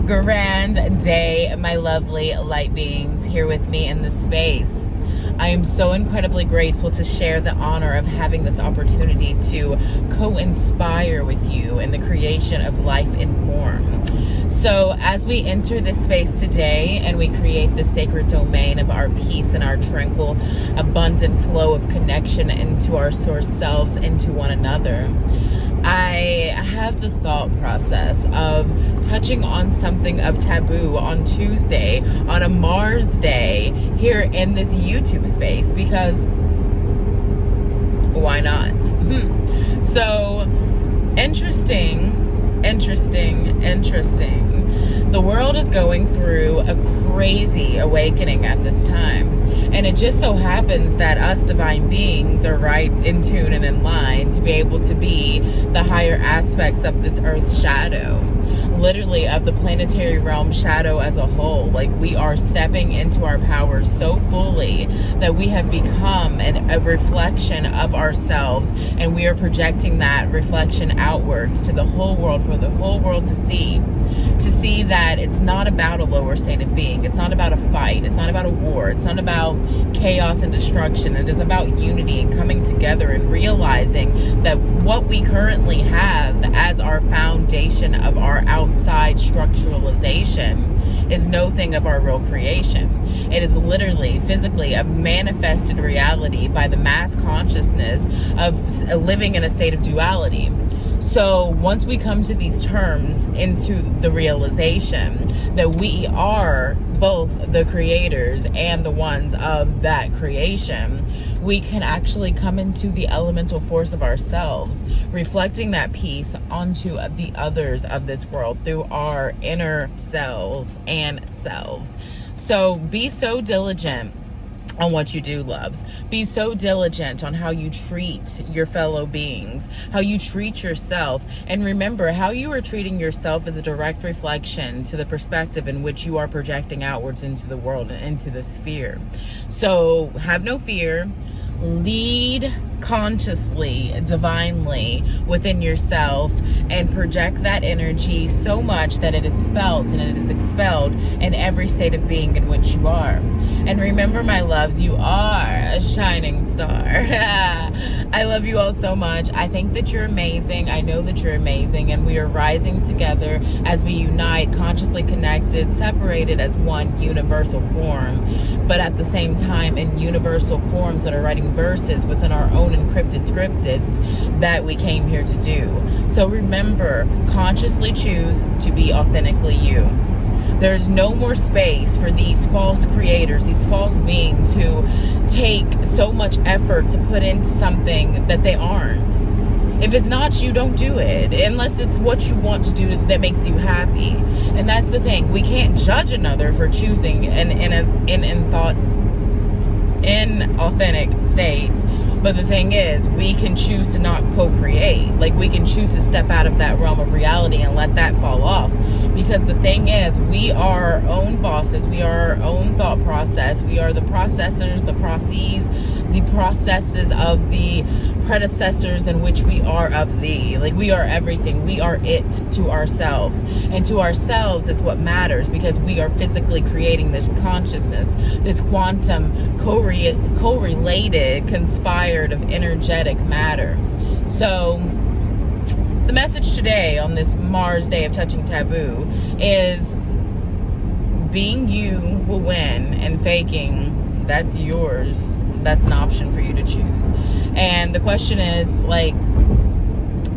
Grand day, my lovely light beings here with me in this space. I am so incredibly grateful to share the honor of having this opportunity to co-inspire with you in the creation of life in form. So as we enter this space today and we create the sacred domain of our peace and our tranquil, abundant flow of connection into our source selves, into one another, I have the thought process of touching on something of taboo on Tuesday, on a Mars day, here in this YouTube space, because why not? So, interesting. The world is going through a crazy awakening at this time. And it just so happens that us divine beings are right in tune and in line to be able to be the higher aspects of this earth's shadow. Literally of the planetary realm shadow as a whole. Like, we are stepping into our powers so fully that we have become a reflection of ourselves, and we are projecting that reflection outwards to the whole world, for the whole world to see that it's not about a lower state of being. It's not about a fight. It's not about a war. It's not about chaos and destruction. It is about unity and coming together and realizing that what we currently have as our foundation of our outside structuralization is no thing of our real creation. It is literally, physically, a manifested reality by the mass consciousness of living in a state of duality. So once we come to these terms, into the realization that we are both the creators and the ones of that creation, we can actually come into the elemental force of ourselves, reflecting that peace onto the others of this world through our inner selves and selves. So be so diligent on what you do, loves. Be so diligent on how you treat your fellow beings, how you treat yourself, and remember, how you are treating yourself is a direct reflection to the perspective in which you are projecting outwards into the world and into the sphere. So have no fear. Lead consciously, divinely within yourself, and project that energy so much that it is felt and it is expelled in every state of being in which you are. And remember, my loves, you are a shining star. I love you all so much. I think that you're amazing. I know that you're amazing, and we are rising together as we unite, consciously connected, separated as one universal form, but at the same time in universal forms that are writing verses within our own encrypted scripteds that we came here to do. So remember, consciously choose to be authentically you. There's no more space for these false creators, these false beings who take so much effort to put in something that they aren't. If it's not you, don't do it, unless it's what you want to do that makes you happy. And that's the thing. We can't judge another for choosing in authentic state. But the thing is, we can choose to not co-create. Like, we can choose to step out of that realm of reality and let that fall off. Because the thing is, we are our own bosses. We are our own thought process. We are the processors, the processes of the predecessors in which we are of thee. Like, we are everything. We are it to ourselves. And to ourselves is what matters, because we are physically creating this consciousness, this quantum correlated, conspired of energetic matter. So the message today on this Mars day of touching taboo is being you will win, and faking, that's yours. That's an option for you to choose. And the question is, like,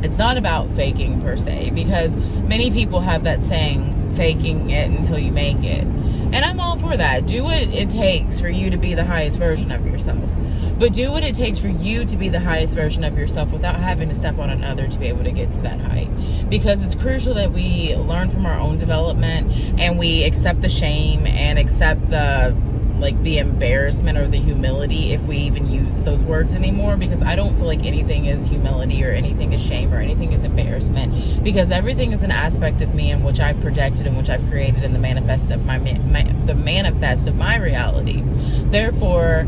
it's not about faking per se, because many people have that saying, faking it until you make it. And I'm all for that. Do what it takes for you to be the highest version of yourself. But do what it takes for you to be the highest version of yourself without having to step on another to be able to get to that height. Because it's crucial that we learn from our own development, and we accept the shame and accept the embarrassment or the humility, if we even use those words anymore, because I don't feel like anything is humility or anything is shame or anything is embarrassment, because everything is an aspect of me in which I've projected, in which I've created in the manifest of my reality. Therefore,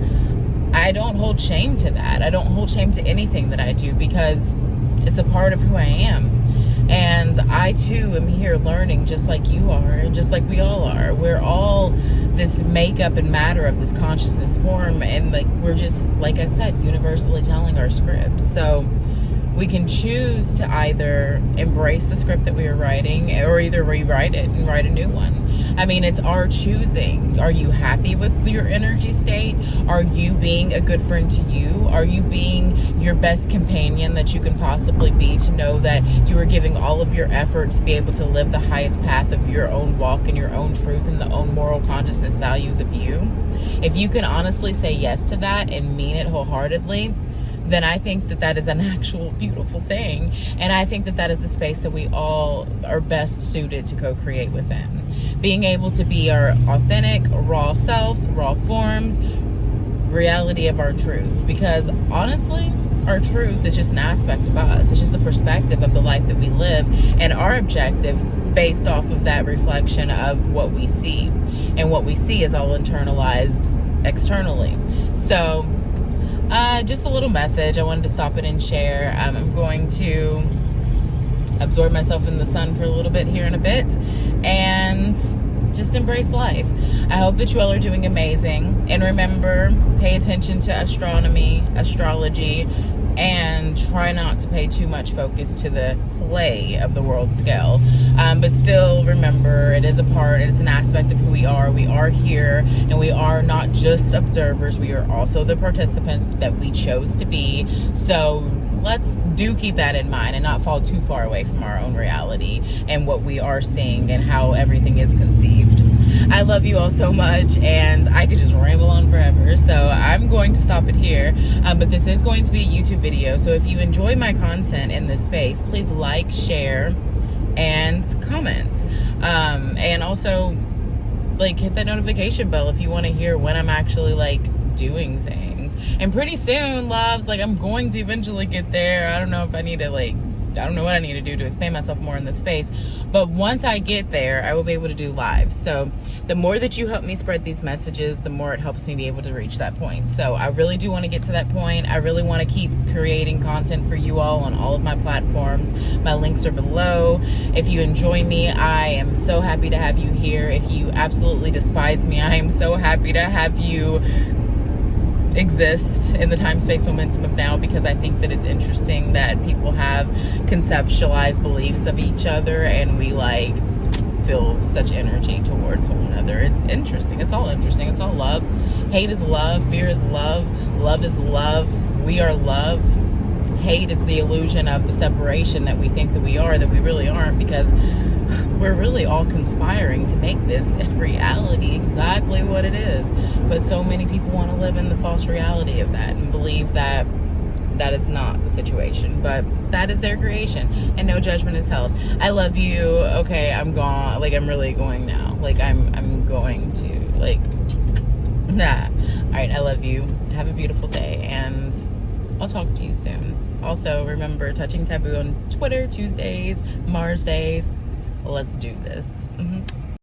I don't hold shame to that. I don't hold shame to anything that I do, because it's a part of who I am. And I too am here learning, just like you are, and just like we all are. We're all this makeup and matter of this consciousness form, and like we're just, like I said, universally telling our scripts. So we can choose to either embrace the script that we are writing, or either rewrite it and write a new one. I mean, it's our choosing. Are you happy with your energy state? Are you being a good friend to you? Are you being your best companion that you can possibly be, to know that you are giving all of your effort to be able to live the highest path of your own walk and your own truth and the own moral consciousness values of you? If you can honestly say yes to that and mean it wholeheartedly, then I think that that is an actual beautiful thing. And I think that that is the space that we all are best suited to co-create within. Being able to be our authentic, raw selves, raw forms, reality of our truth. Because honestly, our truth is just an aspect of us. It's just a perspective of the life that we live, and our objective based off of that reflection of what we see. And what we see is all internalized externally. So just a little message. I wanted to stop it and share. I'm going to absorb myself in the sun for a little bit here in a bit and just embrace life. I hope that you all are doing amazing. And remember, pay attention to astronomy, astrology, and try not to pay too much focus to the play of the world scale. But still remember, it is a part, it's an aspect of who we are. We are here, and we are not just observers. We are also the participants that we chose to be. So let's keep that in mind and not fall too far away from our own reality and what we are seeing and how everything is conceived. I love you all so much, and I could just ramble on forever, so I'm going to stop it here. But this is going to be a YouTube video, so if you enjoy my content in this space, please like, share, and comment. And also, like, hit that notification bell if you want to hear when I'm actually, like, doing things. And pretty soon, loves, like, I'm going to eventually get there. I don't know if I need to, like, I don't know what I need to do to expand myself more in this space, but once I get there, I will be able to do live. So the more that you help me spread these messages, the more it helps me be able to reach that point. So I really do want to get to that point. I really want to keep creating content for you all on all of my platforms. My links are below. If you enjoy me, I am so happy to have you here. If you absolutely despise me, I am so happy to have you exist in the time space momentum of now, because I think that it's interesting that people have conceptualized beliefs of each other, and we like feel such energy towards one another. It's interesting. It's all interesting. It's all love. Hate is love. Fear is love. Love is love. We are love. Hate is the illusion of the separation that we think that we are, that we really aren't, because we're really all conspiring to make this reality exactly what it is. But so many people want to live in the false reality of that and believe that that is not the situation. But that is their creation, and no judgment is held. I love you. Okay, I'm gone. Like, I'm really going now. Like, I'm going to, like, nah. All right, I love you. Have a beautiful day, and I'll talk to you soon. Also, remember, Touching Taboo on Twitter, Tuesdays, Mars days. Let's do this.